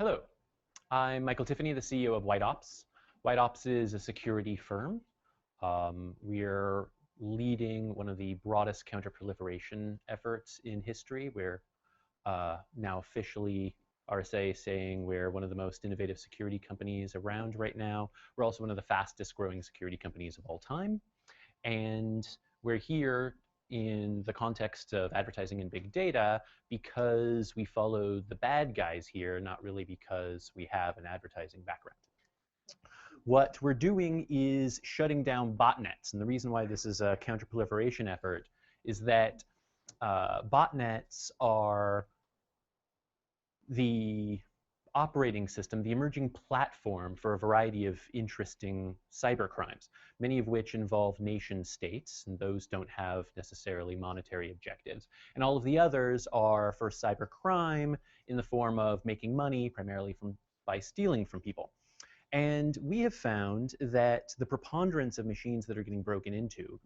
Hello, I'm Michael Tiffany, the CEO of White Ops. White Ops is a security firm. We're leading one of the broadest counterproliferation efforts in history. We're now officially RSA saying we're one of the most innovative security companies around right now. We're also one of the fastest growing security companies of all time. And we're here in the context of advertising and big data because we follow the bad guys here, not really because we have an advertising background. What we're doing is shutting down botnets. And the reason why this is a counterproliferation effort is that botnets are the operating system, the emerging platform for a variety of interesting cybercrimes, many of which involve nation states, and those don't have necessarily monetary objectives. And all of the others are for cybercrime in the form of making money, primarily by stealing from people. And we have found that the preponderance of machines that are getting broken into,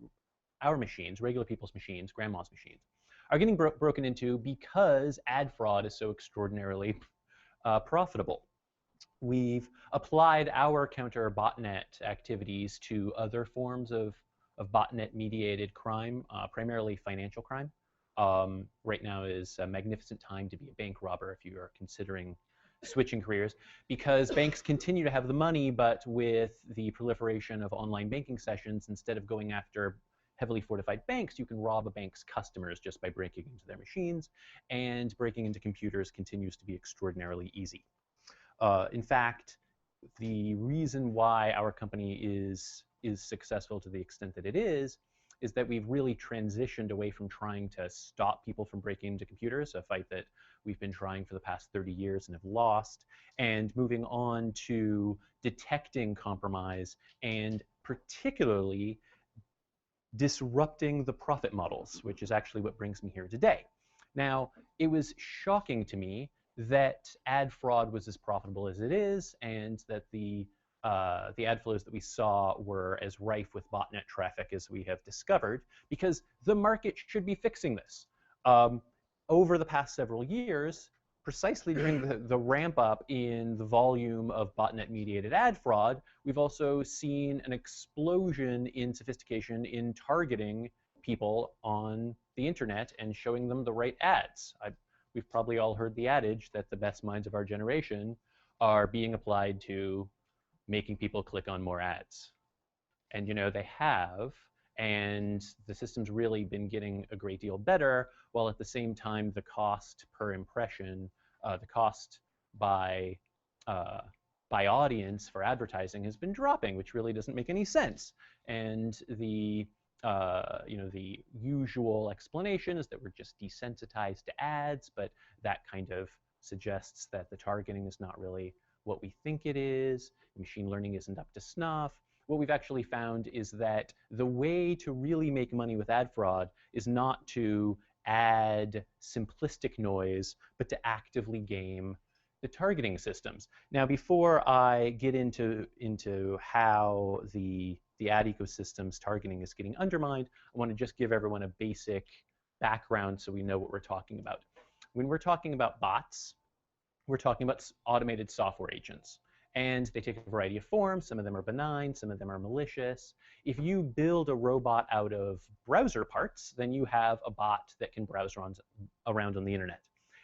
our machines, regular people's machines, grandma's machines, are getting broken into because ad fraud is so extraordinarily profitable. We've applied our counter botnet activities to other forms of botnet-mediated crime, primarily financial crime. Right now is a magnificent time to be a bank robber if you are considering switching careers, because banks continue to have the money, but with the proliferation of online banking sessions, instead of going after heavily fortified banks, you can rob a bank's customers just by breaking into their machines, and breaking into computers continues to be extraordinarily easy. In fact, the reason why our company is successful to the extent that it is that we've really transitioned away from trying to stop people from breaking into computers, a fight that we've been trying for the past 30 years and have lost, and moving on to detecting compromise and particularly disrupting the profit models, which is actually what brings me here today. Now, it was shocking to me that ad fraud was as profitable as it is, and that the ad flows that we saw were as rife with botnet traffic as we have discovered, because the market should be fixing this. Over the past several years, precisely during the ramp up in the volume of botnet-mediated ad fraud, we've also seen an explosion in sophistication in targeting people on the internet and showing them the right ads. We've probably all heard the adage that the best minds of our generation are being applied to making people click on more ads. And they have, and the system's really been getting a great deal better, while at the same time the cost per impression, the cost by audience for advertising has been dropping, which really doesn't make any sense. And the usual explanation is that we're just desensitized to ads, but that kind of suggests that the targeting is not really what we think it is. Machine learning isn't up to snuff. What we've actually found is that the way to really make money with ad fraud is not to add simplistic noise, but to actively game the targeting systems. Now, before I get into how the ad ecosystem's targeting is getting undermined, I want to just give everyone a basic background so we know what we're talking about. When we're talking about bots, we're talking about automated software agents. And they take a variety of forms. Some of them are benign, some of them are malicious. If you build a robot out of browser parts, then you have a bot that can browse around on the internet.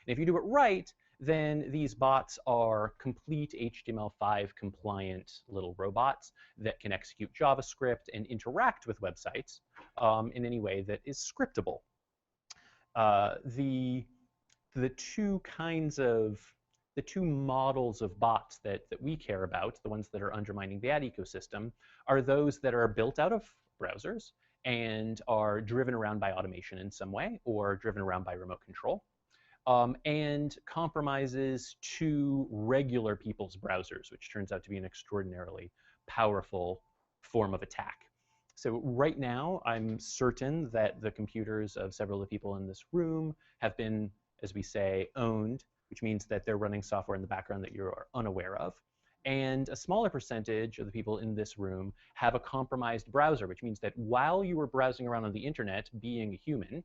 And if you do it right, then these bots are complete HTML5 compliant little robots that can execute JavaScript and interact with websites in any way that is scriptable. The two models of bots that we care about, the ones that are undermining the ad ecosystem, are those that are built out of browsers and are driven around by automation in some way, or driven around by remote control, and compromises to regular people's browsers, which turns out to be an extraordinarily powerful form of attack. So right now, I'm certain that the computers of several of the people in this room have been, as we say, owned, which means that they're running software in the background that you're unaware of. And a smaller percentage of the people in this room have a compromised browser, which means that while you were browsing around on the internet, being a human,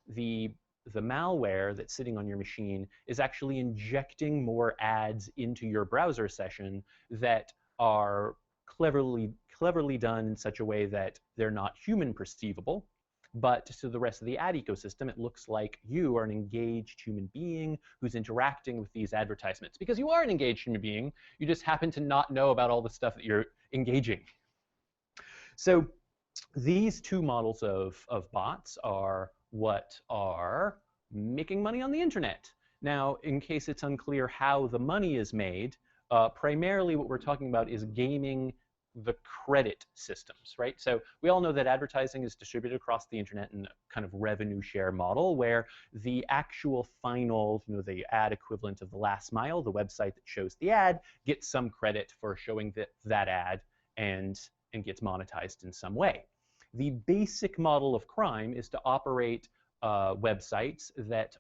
the the malware that's sitting on your machine is actually injecting more ads into your browser session that are cleverly done in such a way that they're not human perceivable. But to the rest of the ad ecosystem, it looks like you are an engaged human being who's interacting with these advertisements. Because you are an engaged human being, you just happen to not know about all the stuff that you're engaging. So these two models of bots are what are making money on the internet. Now, in case it's unclear how the money is made, primarily what we're talking about is gaming the credit systems, right? So we all know that advertising is distributed across the internet in a kind of revenue share model where the actual final, the ad equivalent of the last mile, the website that shows the ad, gets some credit for showing that ad and gets monetized in some way. The basic model of crime is to operate websites that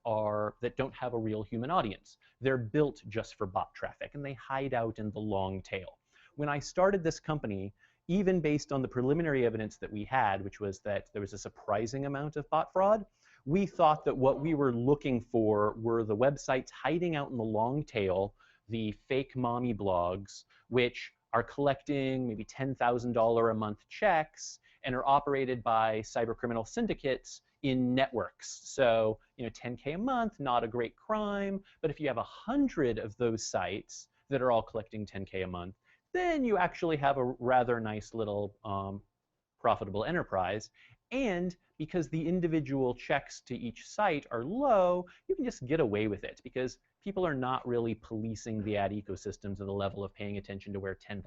don't have a real human audience. They're built just for bot traffic, and they hide out in the long tail. When I started this company, even based on the preliminary evidence that we had, which was that there was a surprising amount of bot fraud, we thought that what we were looking for were the websites hiding out in the long tail, the fake mommy blogs, which are collecting maybe $10,000 a month checks and are operated by cybercriminal syndicates in networks. So, $10K a month, not a great crime, but if you have 100 of those sites that are all collecting $10K a month, then you actually have a rather nice little profitable enterprise. And because the individual checks to each site are low, you can just get away with it because people are not really policing the ad ecosystem to the level of paying attention to where $10,000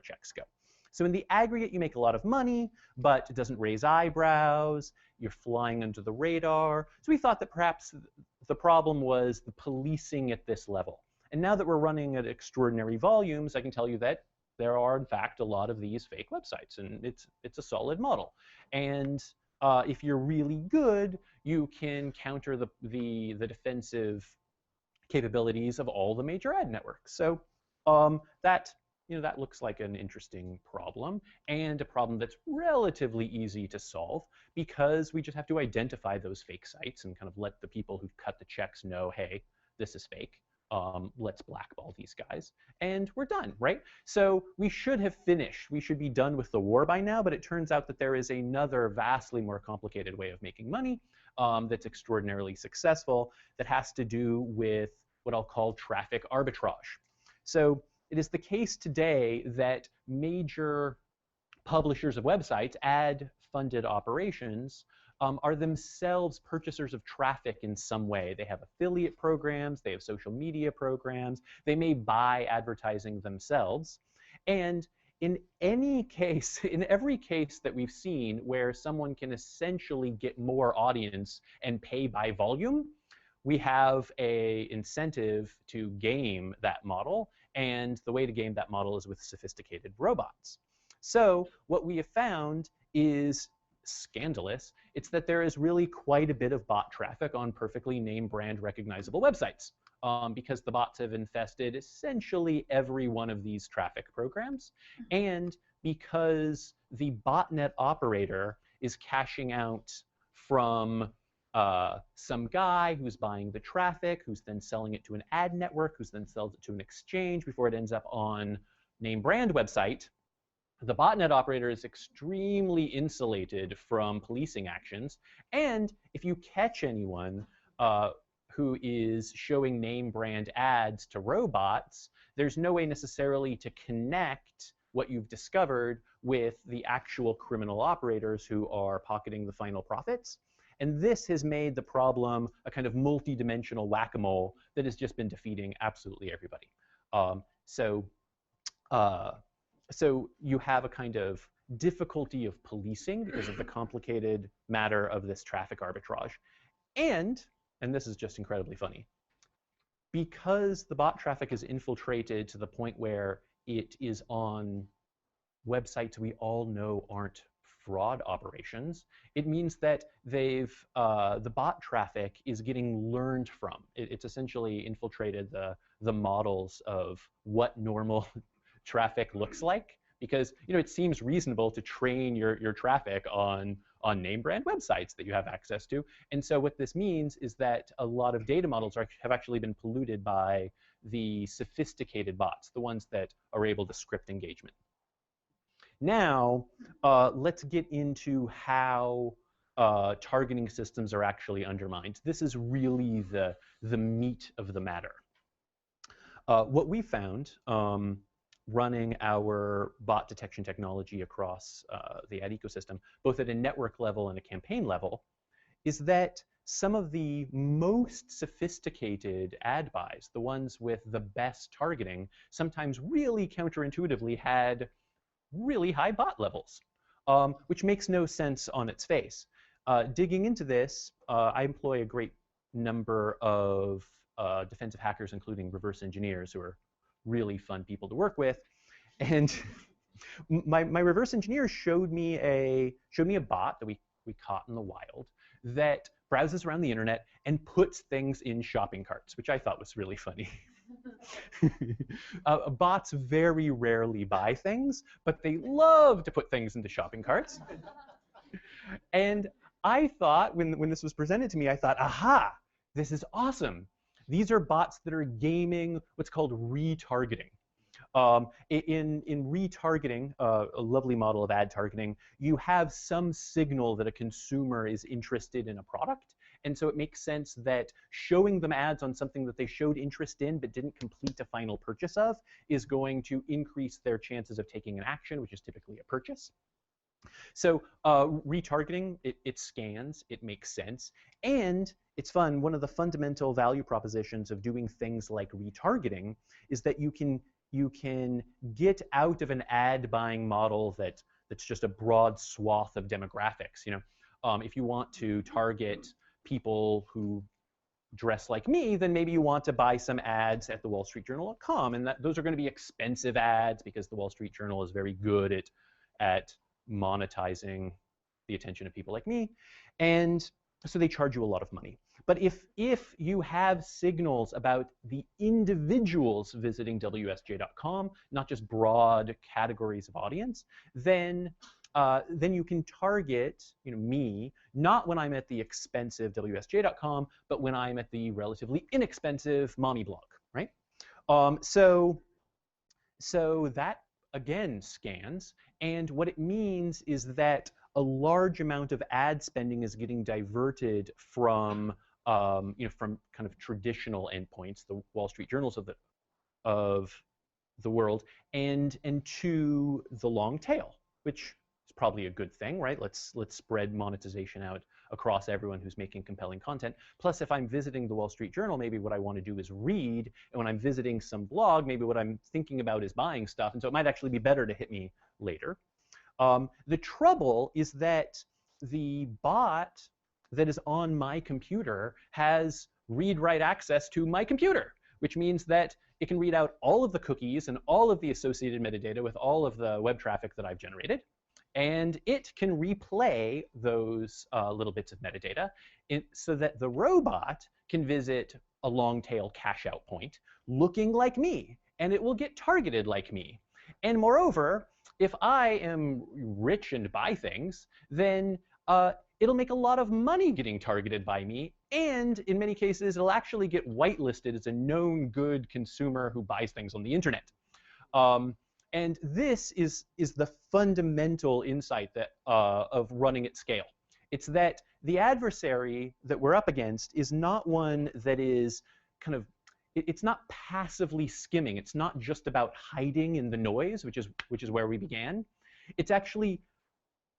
checks go. So in the aggregate, you make a lot of money, but it doesn't raise eyebrows. You're flying under the radar. So we thought that perhaps the problem was the policing at this level. And now that we're running at extraordinary volumes, I can tell you that there are, in fact, a lot of these fake websites, and it's a solid model. And if you're really good, you can counter the defensive capabilities of all the major ad networks. So that looks like an interesting problem, and a problem that's relatively easy to solve because we just have to identify those fake sites and kind of let the people who've cut the checks know, hey, this is fake. Let's blackball these guys, and we're done, right? So we should have finished. We should be done with the war by now, but it turns out that there is another vastly more complicated way of making money that's extraordinarily successful that has to do with what I'll call traffic arbitrage. So it is the case today that major publishers of websites, ad-funded operations, are themselves purchasers of traffic in some way. They have affiliate programs, they have social media programs, they may buy advertising themselves. And in any case, in every case that we've seen where someone can essentially get more audience and pay by volume, we have an incentive to game that model. And the way to game that model is with sophisticated robots. So what we have found is scandalous. It's that there is really quite a bit of bot traffic on perfectly name brand recognizable websites because the bots have infested essentially every one of these traffic programs, and because the botnet operator is cashing out from some guy who's buying the traffic, who's then selling it to an ad network, who's then sells it to an exchange before it ends up on name brand website. The botnet operator is extremely insulated from policing actions, and if you catch anyone who is showing name brand ads to robots, there's no way necessarily to connect what you've discovered with the actual criminal operators who are pocketing the final profits. And this has made the problem a kind of multi-dimensional whack-a-mole that has just been defeating absolutely everybody. So you have a kind of difficulty of policing because of the complicated matter of this traffic arbitrage. And this is just incredibly funny, because the bot traffic is infiltrated to the point where it is on websites we all know aren't fraud operations, it means that the bot traffic is getting learned from. It's essentially infiltrated the models of what normal traffic looks like because it seems reasonable to train your traffic on name brand websites that you have access to. And so what this means is that a lot of data models have actually been polluted by the sophisticated bots, the ones that are able to script engagement. Now, let's get into how targeting systems are actually undermined. This is really the meat of the matter. What we found running our bot detection technology across the ad ecosystem, both at a network level and a campaign level, is that some of the most sophisticated ad buys, the ones with the best targeting, sometimes really counterintuitively had really high bot levels, which makes no sense on its face. Digging into this, I employ a great number of defensive hackers, including reverse engineers, who are really fun people to work with. And my reverse engineer showed me a bot that we caught in the wild that browses around the internet and puts things in shopping carts, which I thought was really funny. Bots very rarely buy things, but they love to put things into shopping carts. And I thought, when this was presented to me, I thought, aha, this is awesome. These are bots that are gaming what's called retargeting. In retargeting, a lovely model of ad targeting, you have some signal that a consumer is interested in a product. And so it makes sense that showing them ads on something that they showed interest in but didn't complete a final purchase of is going to increase their chances of taking an action, which is typically a purchase. So retargeting, it scans, it makes sense, and it's fun. One of the fundamental value propositions of doing things like retargeting is that you can get out of an ad buying model that's just a broad swath of demographics. If you want to target people who dress like me, then maybe you want to buy some ads at thewallstreetjournal.com, and those are going to be expensive ads because the Wall Street Journal is very good at monetizing the attention of people like me, and so they charge you a lot of money. But if you have signals about the individuals visiting WSJ.com, not just broad categories of audience, then you can target me, not when I'm at the expensive WSJ.com, but when I'm at the relatively inexpensive mommy blog, right? So that again scans, and what it means is that a large amount of ad spending is getting diverted from from kind of traditional endpoints, the Wall Street Journals of the world, and to the long tail, which is probably a good thing, right? Let's spread monetization out across everyone who's making compelling content. Plus, if I'm visiting the Wall Street Journal, maybe what I want to do is read, and when I'm visiting some blog, maybe what I'm thinking about is buying stuff, and so it might actually be better to hit me later. The trouble is that the bot that is on my computer has read-write access to my computer, which means that it can read out all of the cookies and all of the associated metadata with all of the web traffic that I've generated. And it can replay those little bits of metadata so that the robot can visit a long tail cache out point looking like me, and it will get targeted like me. And moreover, if I am rich and buy things, then it'll make a lot of money getting targeted by me, and in many cases, it'll actually get whitelisted as a known good consumer who buys things on the internet. And this is the fundamental insight that of running at scale. It's that the adversary that we're up against is not one that is kind of, it's not passively skimming. It's not just about hiding in the noise, which is where we began. It's actually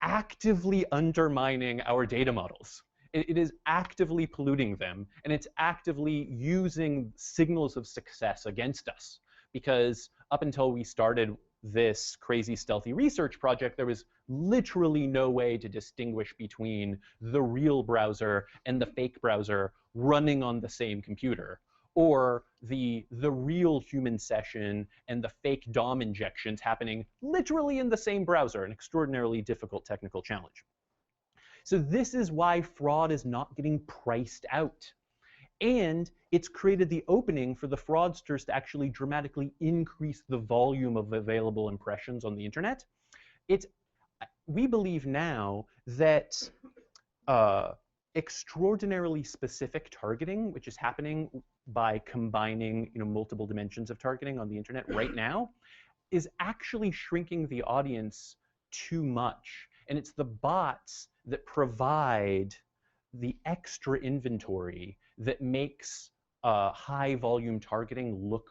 actively undermining our data models. It is actively polluting them, and it's actively using signals of success against us. Because up until we started this crazy stealthy research project, there was literally no way to distinguish between the real browser and the fake browser running on the same computer, or the real human session and the fake DOM injections happening literally in the same browser, an extraordinarily difficult technical challenge. So this is why fraud is not getting priced out. And it's created the opening for the fraudsters to actually dramatically increase the volume of available impressions on the internet. We believe now that extraordinarily specific targeting, which is happening by combining multiple dimensions of targeting on the internet right now, is actually shrinking the audience too much. And it's the bots that provide the extra inventory that makes high volume targeting look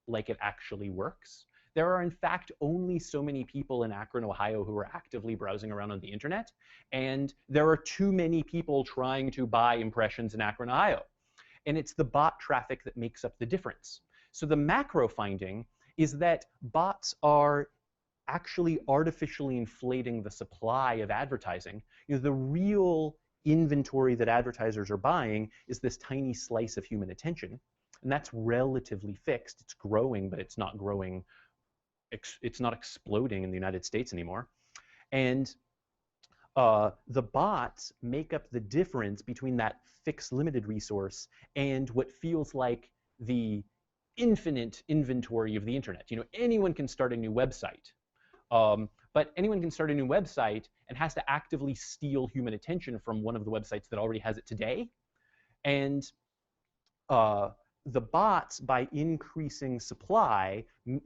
like it actually works. There are, in fact, only so many people in Akron, Ohio who are actively browsing around on the internet, and there are too many people trying to buy impressions in Akron, Ohio. And it's the bot traffic that makes up the difference. So the macro finding is that bots are actually artificially inflating the supply of advertising. The real inventory that advertisers are buying is this tiny slice of human attention, and that's relatively fixed. It's growing, but it's not growing. It's not exploding in the United States anymore. And the bots make up the difference between that fixed limited resource and what feels like the infinite inventory of the internet. Anyone can start a new website, but anyone can start a new website and has to actively steal human attention from one of the websites that already has it today. And the bots, by increasing supply,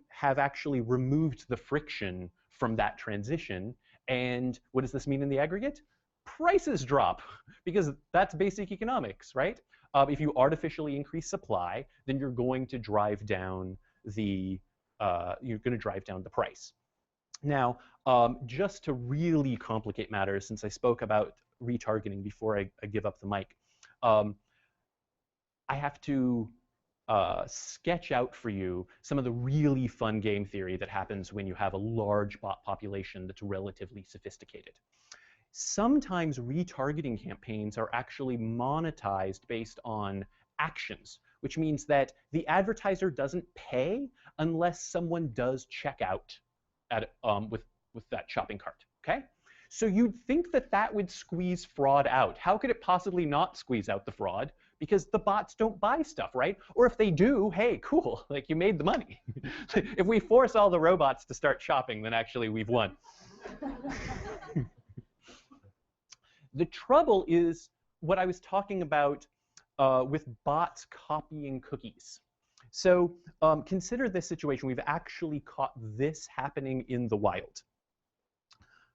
have actually removed the friction from that transition. And what does this mean in the aggregate? Prices drop, because that's basic economics, right? If you artificially increase supply, then you're going to drive down the price. Now, just to really complicate matters, since I spoke about retargeting before I give up the mic, I have to sketch out for you some of the really fun game theory that happens when you have a large bot population that's relatively sophisticated. Sometimes retargeting campaigns are actually monetized based on actions, which means that the advertiser doesn't pay unless someone does check out at, with that shopping cart, okay? So you'd think that that would squeeze fraud out. How could it possibly not squeeze out the fraud? Because the bots don't buy stuff, right? Or if they do, hey, cool, like you made the money. If we force all the robots to start shopping, then actually we've won. The trouble is what I was talking about with bots copying cookies. So consider this situation. We've actually caught this happening in the wild.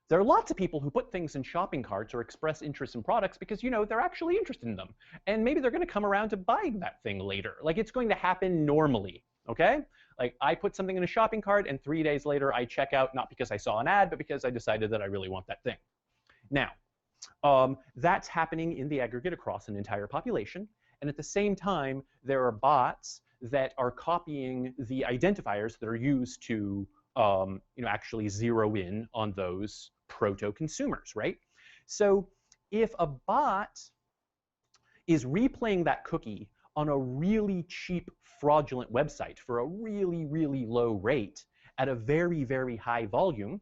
There are lots of people who put things in shopping carts or express interest in products because, they're actually interested in them. And maybe they're going to come around to buying that thing later. Like, it's going to happen normally, okay? Like, I put something in a shopping cart, and 3 days later I check out, not because I saw an ad, but because I decided that I really want that thing. Now, that's happening in the aggregate across an entire population. And at the same time, there are bots that are copying the identifiers that are used to actually zero in on those proto-consumers, right? So if a bot is replaying that cookie on a really cheap fraudulent website for a really, really low rate at a very, very high volume,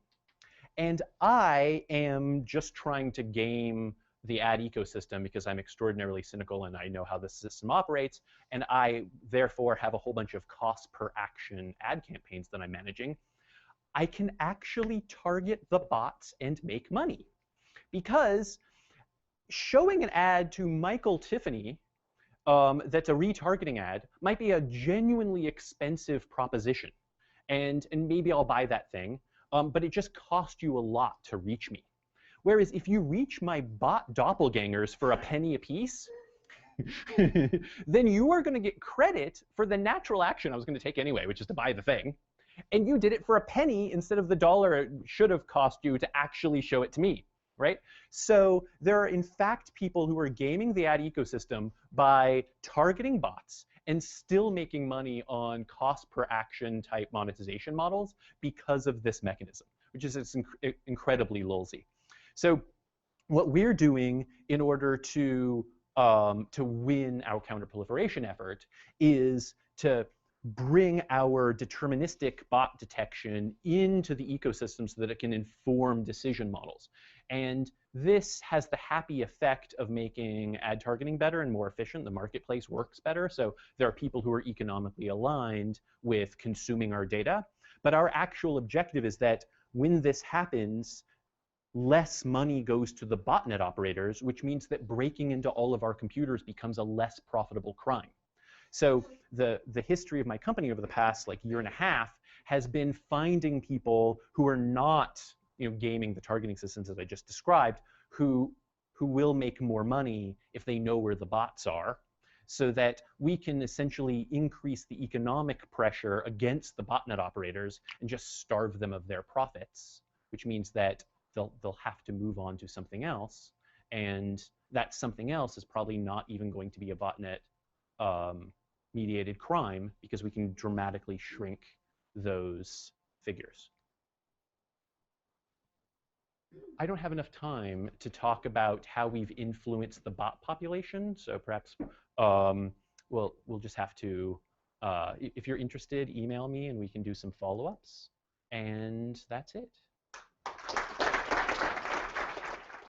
and I am just trying to game the ad ecosystem because I'm extraordinarily cynical and I know how the system operates, and I therefore have a whole bunch of cost per action ad campaigns that I'm managing, I can actually target the bots and make money. Because showing an ad to Michael Tiffany that's a retargeting ad might be a genuinely expensive proposition. And maybe I'll buy that thing, but it just cost you a lot to reach me. Whereas if you reach my bot doppelgangers for a penny a piece, then you are going to get credit for the natural action I was going to take anyway, which is to buy the thing. And you did it for a penny instead of the dollar it should have cost you to actually show it to me, right? So there are, in fact, people who are gaming the ad ecosystem by targeting bots and still making money on cost per action type monetization models because of this mechanism, which is incredibly lulzy. So what we're doing in order to win our counterproliferation effort is to bring our deterministic bot detection into the ecosystem so that it can inform decision models. And This has the happy effect of making ad targeting better and more efficient. The marketplace works better. So there are people who are economically aligned with consuming our data. But our actual objective is that when this happens, less money goes to the botnet operators, which means that breaking into all of our computers becomes a less profitable crime. So the history of my company over the past year and a half has been finding people who are not gaming the targeting systems as I just described, who will make more money if they know where the bots are, so that we can essentially increase the economic pressure against the botnet operators and just starve them of their profits, which means that they'll have to move on to something else, and that something else is probably not even going to be a botnet mediated crime, because we can dramatically shrink those figures. I don't have enough time to talk about how we've influenced the bot population, so perhaps we'll just have to, if you're interested, email me and we can do some follow-ups, and that's it.